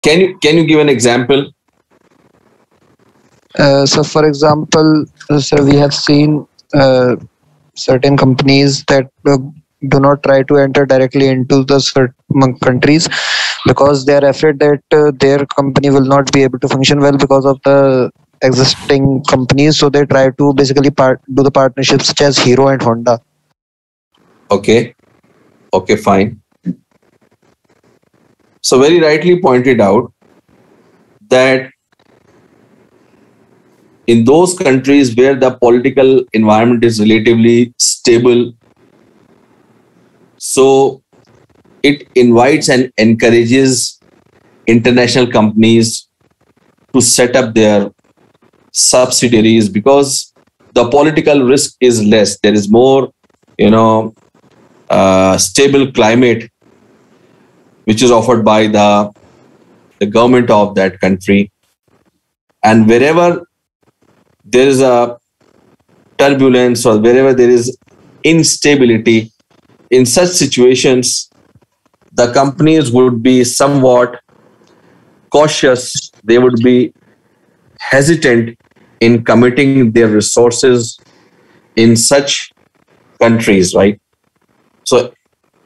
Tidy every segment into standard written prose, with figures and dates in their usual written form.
Can you give an example? So, for example, so we have seen certain companies that do not try to enter directly into the certain countries because they are afraid that their company will not be able to function well because of the existing companies. So they try to basically do the partnerships such as Hero and Honda. Okay, okay, fine. So very rightly pointed out that in those countries where the political environment is relatively stable, so it invites and encourages international companies to set up their subsidiaries because the political risk is less. There is more, you know, stable climate which is offered by the government of that country. And wherever there is a turbulence or wherever there is instability, in such situations, the companies would be somewhat cautious. They would be hesitant in committing their resources in such countries, right? So,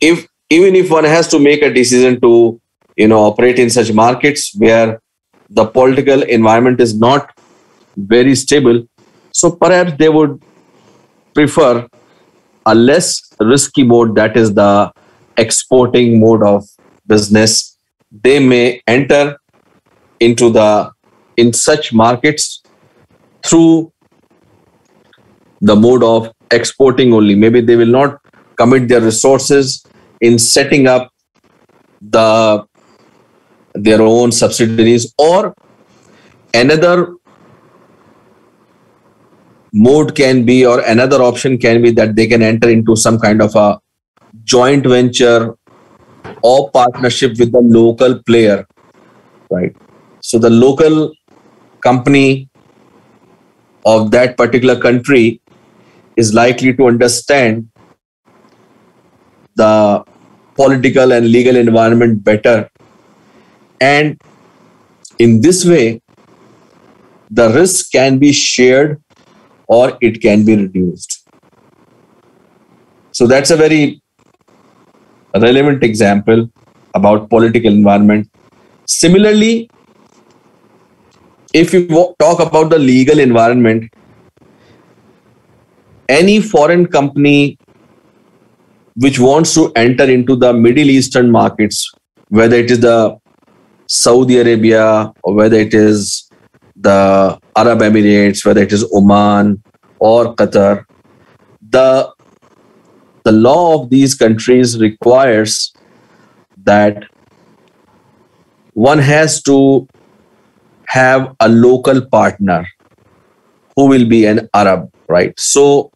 if even if one has to make a decision to, operate in such markets where the political environment is not very stable, so perhaps they would prefer a less risky mode, that is the exporting mode of business. They may enter into the in such markets through the mode of exporting only. Maybe they will not commit their resources in setting up the their own subsidiaries, or another mode can be, or another option can be, that they can enter into some kind of a joint venture or partnership with the local player, right? So the local company of that particular country is likely to understand the political and legal environment better, and in this way the risk can be shared or it can be reduced. So that's a very relevant example about political environment. Similarly, if you talk about the legal environment, any foreign company which wants to enter into the Middle Eastern markets, whether it is the Saudi Arabia or whether it is the Arab Emirates, whether it is Oman or Qatar, the the law of these countries requires that one has to have a local partner who will be an Arab, right? So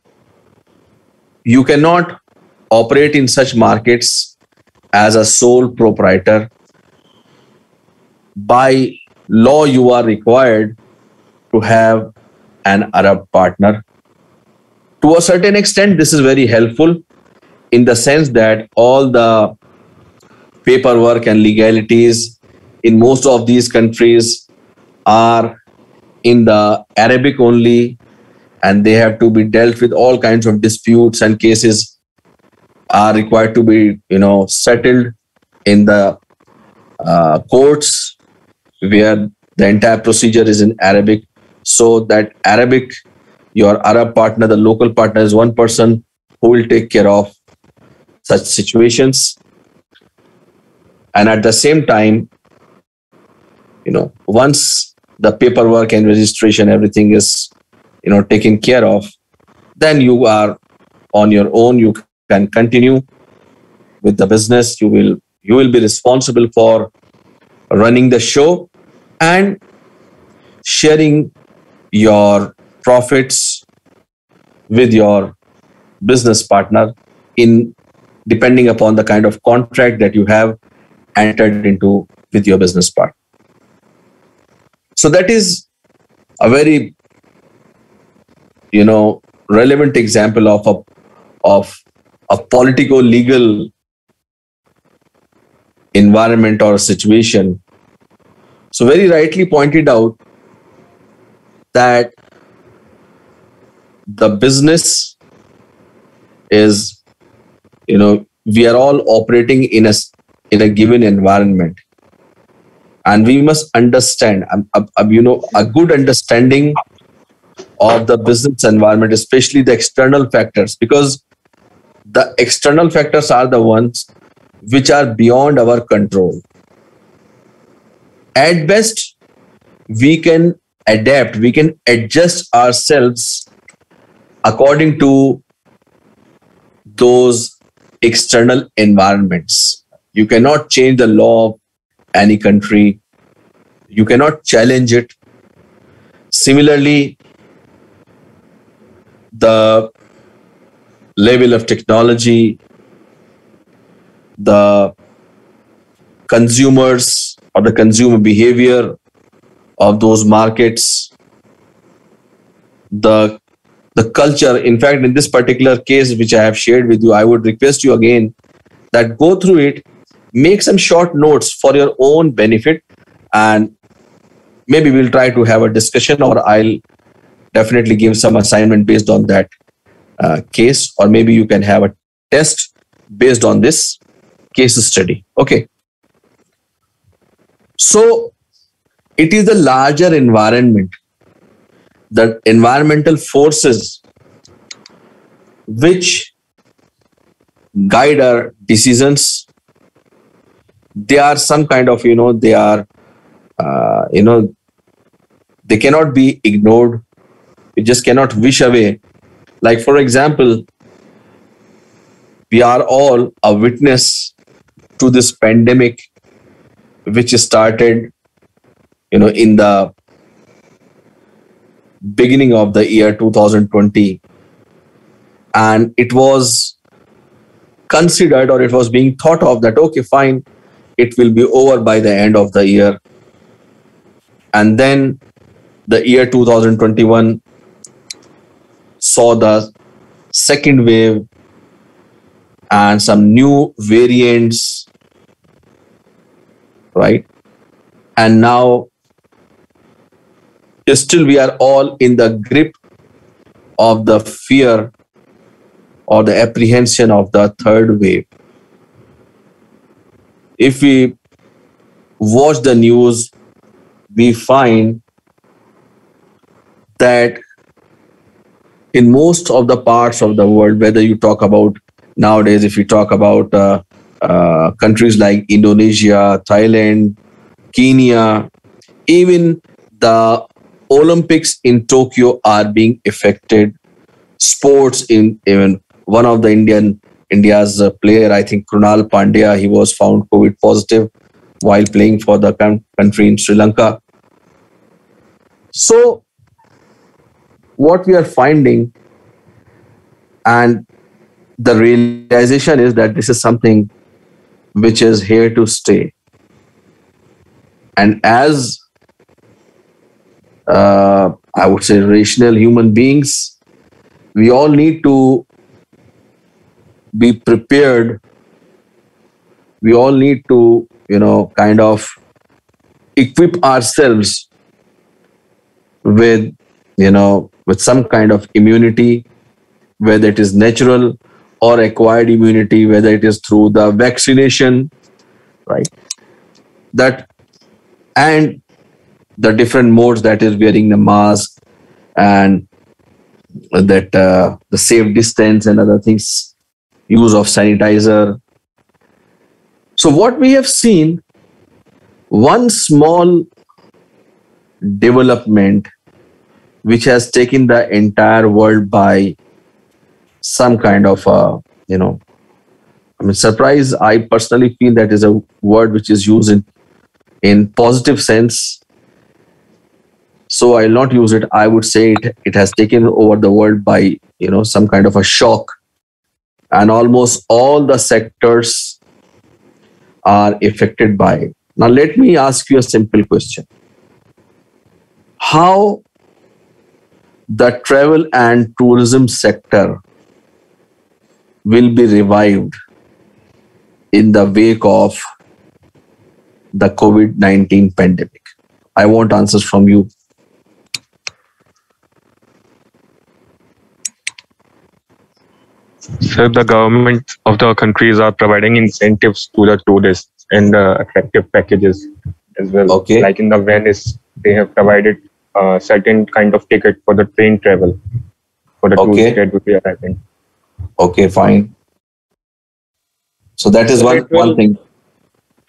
you cannot operate in such markets as a sole proprietor. By law, you are required to have an Arab partner. To a certain extent, this is very helpful in the sense that all the paperwork and legalities in most of these countries are in the Arabic only, and they have to be dealt with. All kinds of disputes and cases are required to be, settled in the courts where the entire procedure is in Arabic. So that Arabic, your Arab partner, the local partner, is one person who will take care of such situations. And at the same time, once the paperwork and registration, everything is, taken care of, then you are on your own. You can continue with the business. You will be responsible for running the show and sharing your profits with your business partner, in depending upon the kind of contract that you have entered into with your business partner. So that is a very, relevant example of a political legal environment or situation So very rightly pointed out that the business is, we are all operating in a given environment, and we must understand, a good understanding of the business environment, especially the external factors, because the external factors are the ones which are beyond our control. At best, we can adapt, we can adjust ourselves according to those external environments. You cannot change the law of any country, you cannot challenge it. Similarly, the level of technology, the consumers or the consumer behavior of those markets, the culture. In fact, in this particular case which I have shared with you, I would request you again that go through it, make some short notes for your own benefit, and maybe we'll try to have a discussion, or I'll definitely give some assignment based on that case, or maybe you can have a test based on this case study. Okay. So it is the larger environment, the environmental forces which guide our decisions. They are some kind of, they are, they cannot be ignored. You just cannot wish away. Like, for example, we are all a witness to this pandemic, which started, in the beginning of the year 2020. And it was considered, or it was being thought of that, okay, fine, it will be over by the end of the year. And then the year 2021 saw the second wave and some new variants, right? And now still we are all in the grip of the fear or the apprehension of the third wave. If we watch the news, we find that in most of the parts of the world, whether you talk about nowadays, if you talk about countries like Indonesia, Thailand, Kenya, even the Olympics in Tokyo are being affected. Sports, in even one of the India's player, I think Krunal Pandya, he was found COVID positive while playing for the country in Sri Lanka. So what we are finding, and the realization is that this is something which is here to stay. And as I would say rational human beings, we all need to be prepared. We all need to, kind of equip ourselves with, with some kind of immunity, whether it is natural or acquired immunity, whether it is through the vaccination, right? That, and the different modes, that is wearing the mask, and that the safe distance and other things, use of sanitizer. So what we have seen, one small development which has taken the entire world by some kind of surprise. I personally feel that is a word which is used in positive sense, so I'll not use it. I would say it has taken over the world by some kind of a shock, and almost all the sectors are affected by it. Now let me ask you a simple question: how the travel and tourism sector will be revived in the wake of the COVID-19 pandemic? I want answers from you. So the government of the countries are providing incentives to the tourists and attractive packages as well. Okay. Like in the Venice, they have provided a certain kind of ticket for the train travel for the Okay. tourists that will be arriving. Okay, fine. So that is So one thing.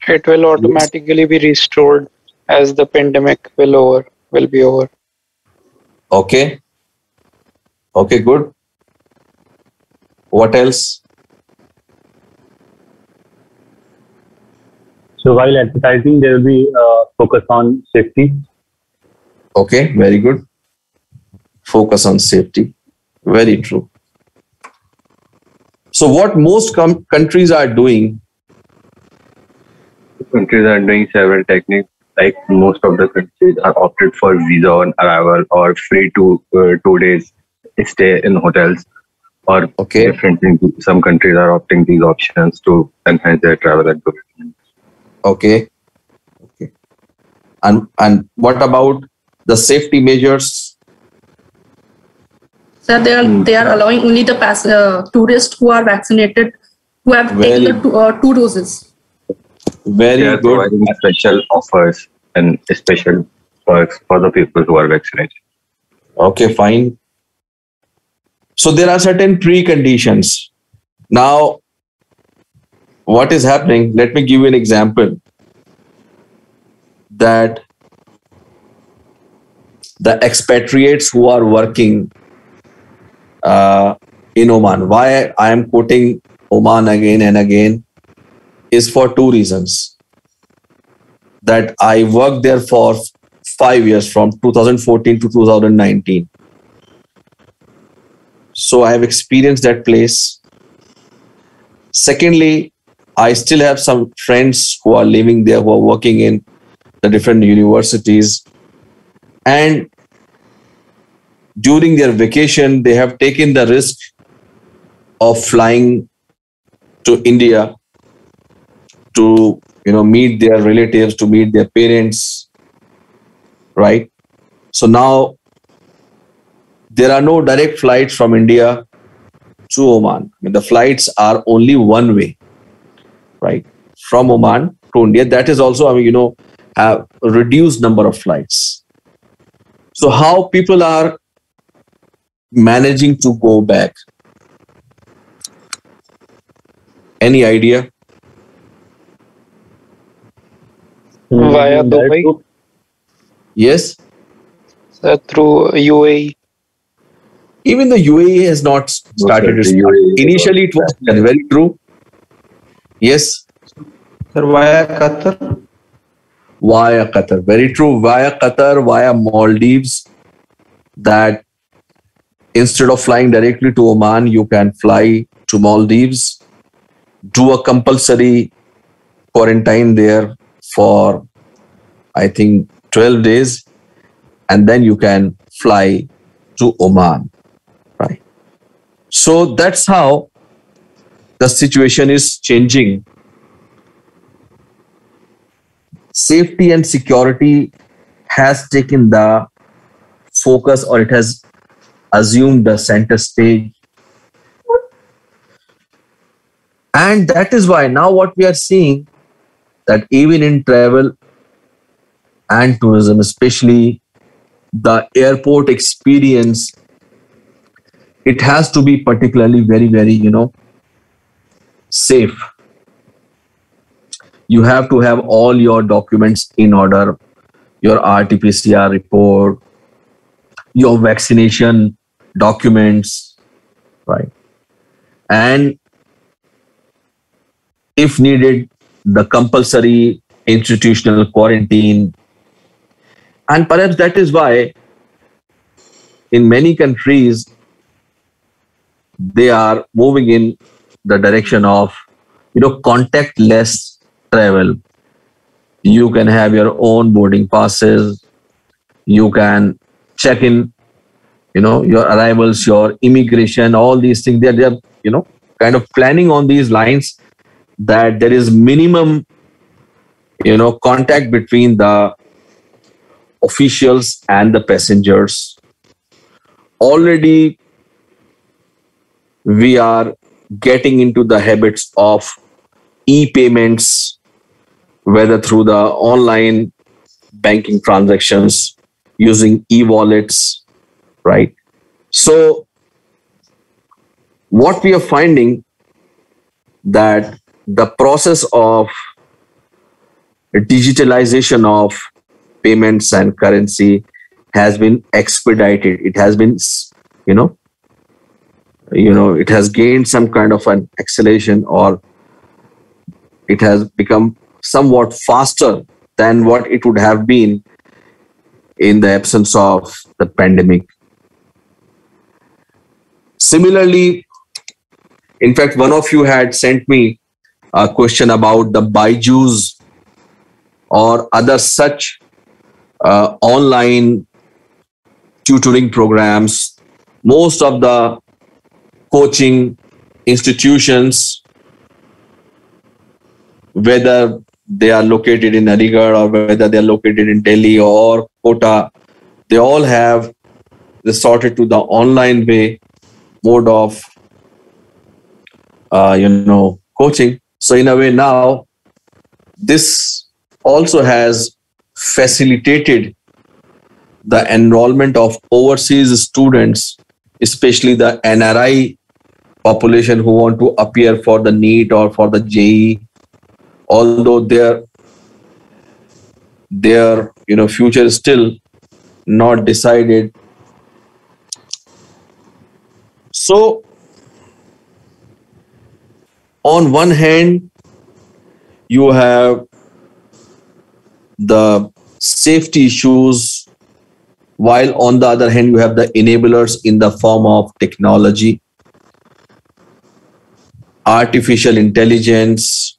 it will automatically be restored as the pandemic will be over. Okay. Okay, good. What else? So while advertising, there will be focus on safety. Okay, very good. Focus on safety. Very true. So what most countries are doing? Countries are doing several techniques. Like most of the countries are opted for visa on arrival or free 2 days stay in hotels. Or Okay. differently, some countries are opting these options to enhance their travel advertisement. Okay. Okay. And what about the safety measures? So they are allowing only the tourists who are vaccinated, who have taken the 2 doses. Very They are good. providing special offers and special perks for the people who are vaccinated. Okay, fine. So there are certain preconditions. Now, what is happening? Let me give you an example. That the expatriates who are working in Oman, why I am quoting Oman again and again, is for two reasons. That I worked there for 5 years, from 2014 to 2019. So I have experienced that place. Secondly, I still have some friends who are living there, who are working in the different universities. And during their vacation, they have taken the risk of flying to India to, meet their relatives, to meet their parents, right? So now there are no direct flights from India to Oman. The flights are only one way, right? From Oman to India. That is also, have a reduced number of flights. So how people are managing to go back? Any idea? Via Dubai, Yes. through UAE. Even the UAE has not started. the UAE Initially, it was very true. Yes. Sir, via Qatar. Via Qatar. Very true. Via Qatar, via Maldives. That instead of flying directly to Oman, you can fly to Maldives, do a compulsory quarantine there for, I think, 12 days, and then you can fly to Oman, right? So that's how the situation is changing. Safety and security has taken the focus, or it has assumed the center stage. And that is why now what we are seeing, that even in travel and tourism, especially the airport experience, it has to be particularly very, very, safe. You have to have all your documents in order, your RT-PCR report, your vaccination documents, right? And if needed, the compulsory institutional quarantine. And perhaps that is why in many countries, they are moving in the direction of, contactless travel. You can have your own boarding passes. You can check in, your arrivals, your immigration, all these things. They're kind of planning on these lines, that there is minimum, contact between the officials and the passengers. Already we are getting into the habits of e-payments, whether through the online banking transactions using e-wallets, right? So what we are finding that the process of digitalization of payments and currency has been expedited. It has been, you know, it has gained some kind of an acceleration, or it has become somewhat faster than what it would have been in the absence of the pandemic. Similarly, in fact, one of you had sent me a question about the Byju's or other such online tutoring programs. Most of the coaching institutions, whether they are located in Aligarh or whether they are located in Delhi or Kota, they all have resorted to the online way mode of coaching. So in a way now, this also has facilitated the enrollment of overseas students, especially the NRI population who want to appear for the NEET or for the JEE, although their future is still not decided. So on one hand, you have the safety issues, while on the other hand, you have the enablers in the form of technology, artificial intelligence,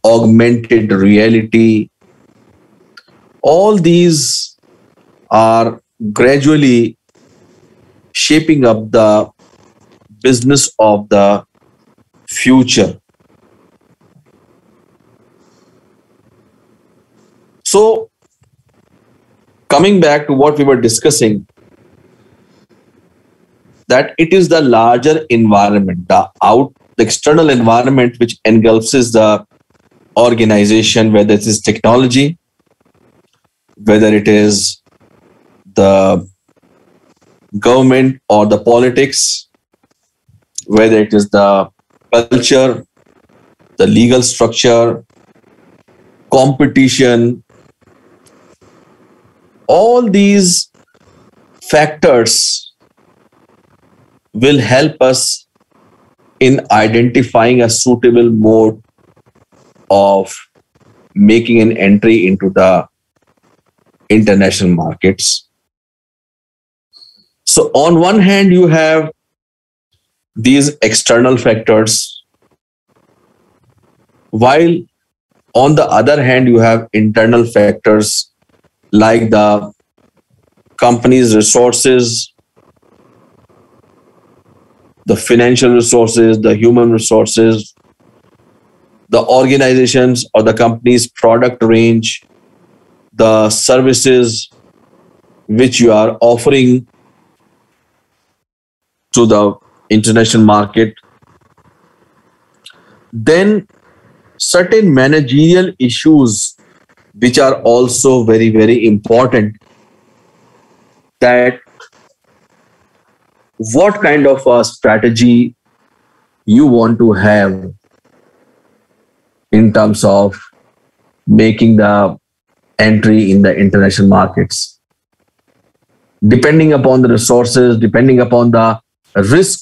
augmented reality. All these are gradually shaping up the business of the future. So, coming back to what we were discussing, that it is the larger environment, the external environment which engulfs the organization, whether it is technology, whether it is the government or the politics, whether it is the culture, the legal structure, competition. All these factors will help us in identifying a suitable mode of making an entry into the international markets. So on one hand, you have these external factors, while on the other hand, you have internal factors like the company's resources, the financial resources, the human resources, the organizations or the company's product range, the services which you are offering to the international market. Then certain managerial issues which are also very, very important, that what kind of a strategy you want to have in terms of making the entry in the international markets. Depending upon the resources, depending upon the risk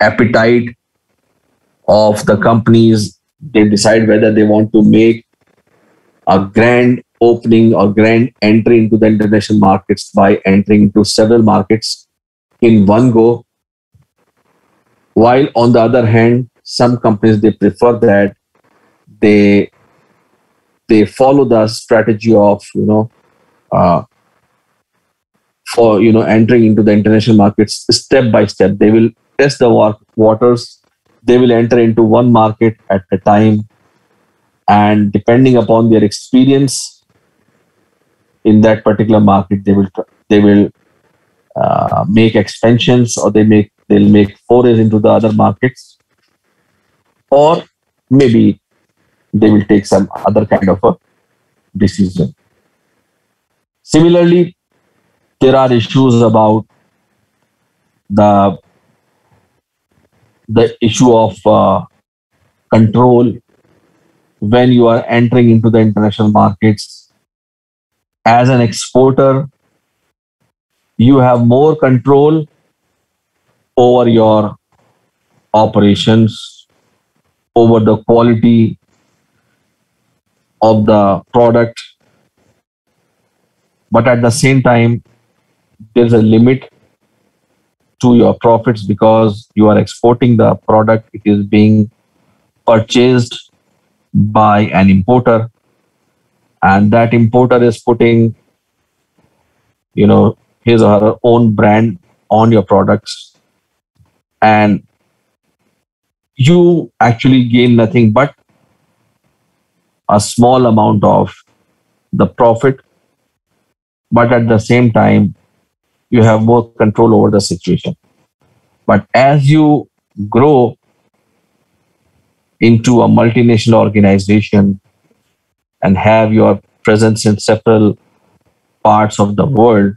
appetite of the companies, they decide whether they want to make a grand opening or grand entry into the international markets by entering into several markets in one go. While on the other hand, some companies, they prefer that they follow the strategy of entering into the international markets step by step. They will test the waters. They will enter into one market at a time, and depending upon their experience, in that particular market, they will make expansions, or they'll make forays into the other markets, or maybe they will take some other kind of a decision. Similarly, there are issues about the issue of control when you are entering into the international markets. As an exporter, you have more control over your operations, over the quality of the product, but at the same time, there's a limit to your profits because you are exporting the product. It is being purchased by an importer, and that importer is putting, his or her own brand on your products, and you actually gain nothing but a small amount of the profit, but at the same time, you have more control over the situation. But as you grow into a multinational organization and have your presence in several parts of the world,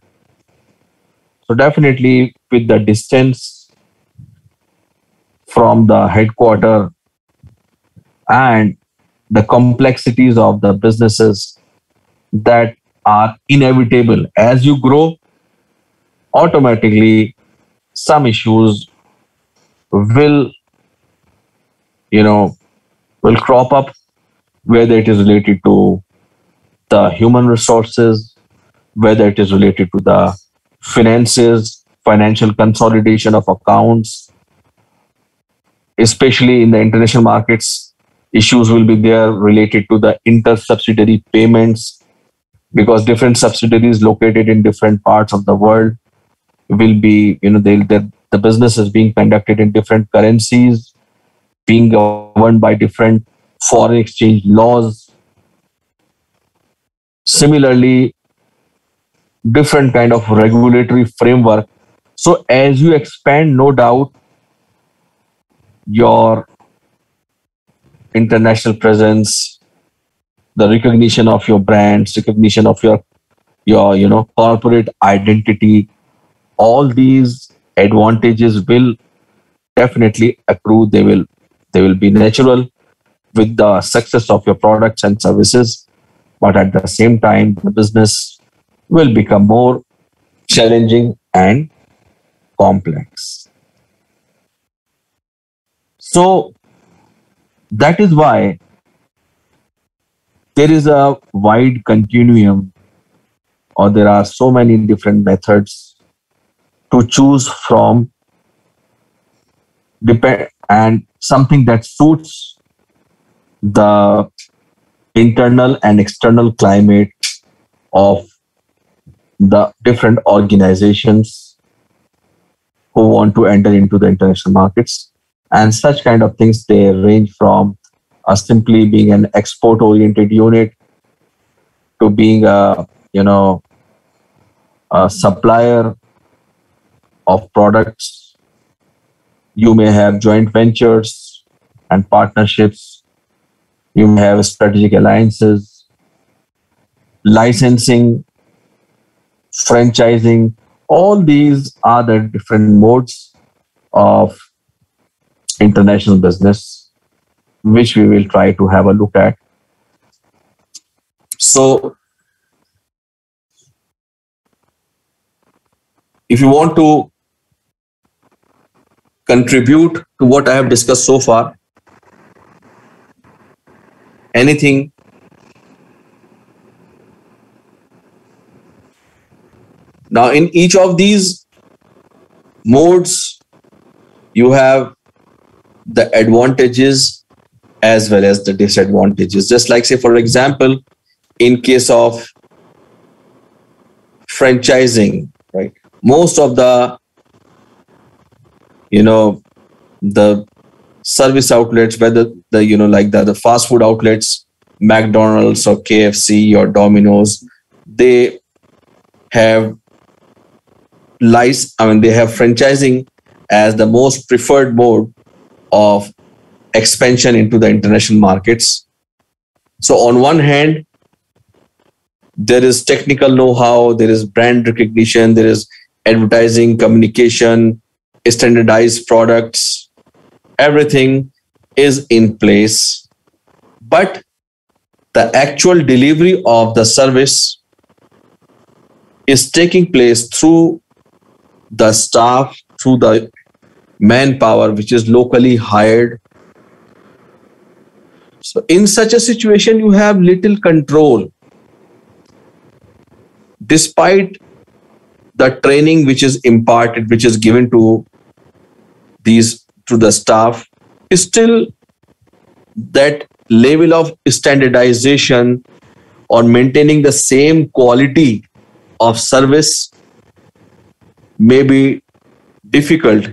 so definitely with the distance from the headquarter and the complexities of the businesses that are inevitable as you grow, automatically some issues will will crop up, whether it is related to the human resources, whether it is related to the finances, financial consolidation of accounts, especially in the international markets. Issues will be there related to the inter-subsidiary payments, because different subsidiaries located in different parts of the world will be, the business is being conducted in different currencies, being governed by different foreign exchange laws. Similarly, different kind of regulatory framework. So as you expand, no doubt, your international presence, the recognition of your brands, recognition of your corporate identity, all these advantages will definitely accrue. They will be natural with the success of your products and services, but at the same time, the business will become more challenging and complex. So that is why there is a wide continuum, or there are so many different methods to choose from, and something that suits the internal and external climate of the different organizations who want to enter into the international markets. And such kind of things, they range from simply being an export oriented unit to being a supplier of products. You may have joint ventures and partnerships. You may have strategic alliances, licensing, franchising. All these are the different modes of international business, which we will try to have a look at. So, if you want to contribute to what I have discussed so far, anything, now in each of these modes, you have the advantages as well as the disadvantages. Just like, say, for example, in case of franchising, right? Most of the, the service outlets, whether the fast food outlets, McDonald's or KFC or Domino's, they have they have franchising as the most preferred mode of expansion into the international markets. So on one hand, there is technical know-how, there is brand recognition, there is advertising, communication, standardized products, everything is in place. But the actual delivery of the service is taking place through the staff, through the manpower, which is locally hired. So in such a situation, you have little control. Despite the training which is imparted, which is given to the staff, is still that level of standardization or maintaining the same quality of service may be difficult.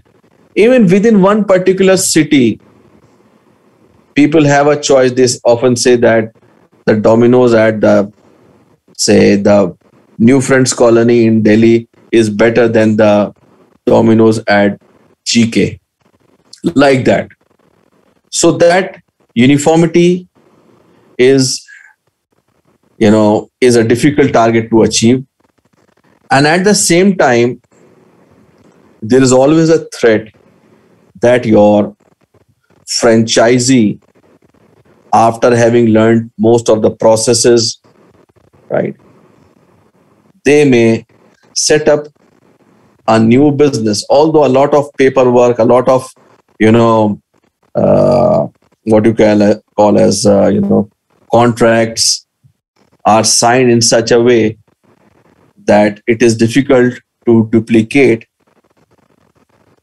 Even within one particular city, people have a choice. They often say that the Domino's at the New Friends Colony in Delhi is better than the Domino's at GK. Like that. So that uniformity is a difficult target to achieve. And at the same time, there is always a threat that your franchisee, after having learned most of the processes, right, they may set up a new business. Although a lot of paperwork, a lot of, what you call as, contracts are signed in such a way that it is difficult to duplicate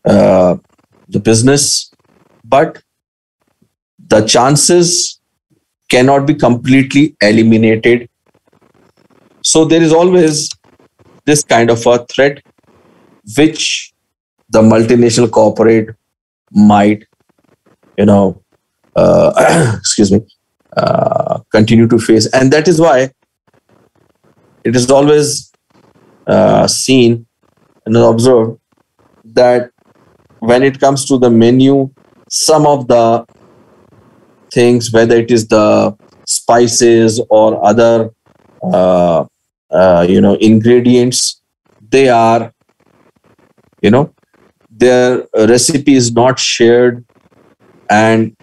the business, but the chances cannot be completely eliminated. So there is always this kind of a threat which the multinational corporate might, continue to face. And that is why it is always seen and observed that when it comes to the menu, some of the things, whether it is the spices or other ingredients, they are, their recipe is not shared, and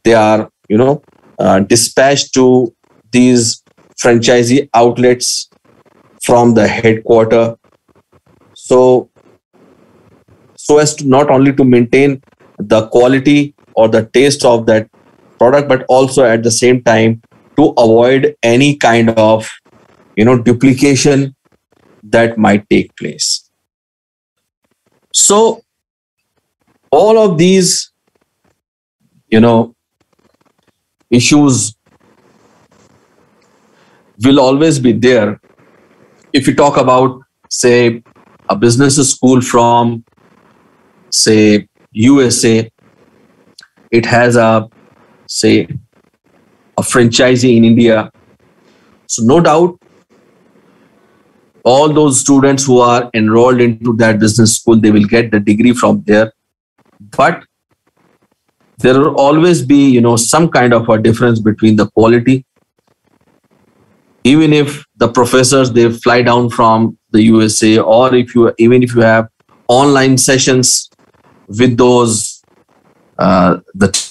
they are dispatched to these franchisee outlets from the headquarter, so as to not only to maintain the quality or the taste of that product, but also at the same time to avoid any kind of duplication that might take place. So all of these issues will always be there. If you talk about, say, a business school from, say, USA, it has a franchisee in India. So no doubt, all those students who are enrolled into that business school, they will get the degree from there. But there will always be, some kind of a difference between the quality. Even if the professors, they fly down from the USA, or even if you have online sessions with those, the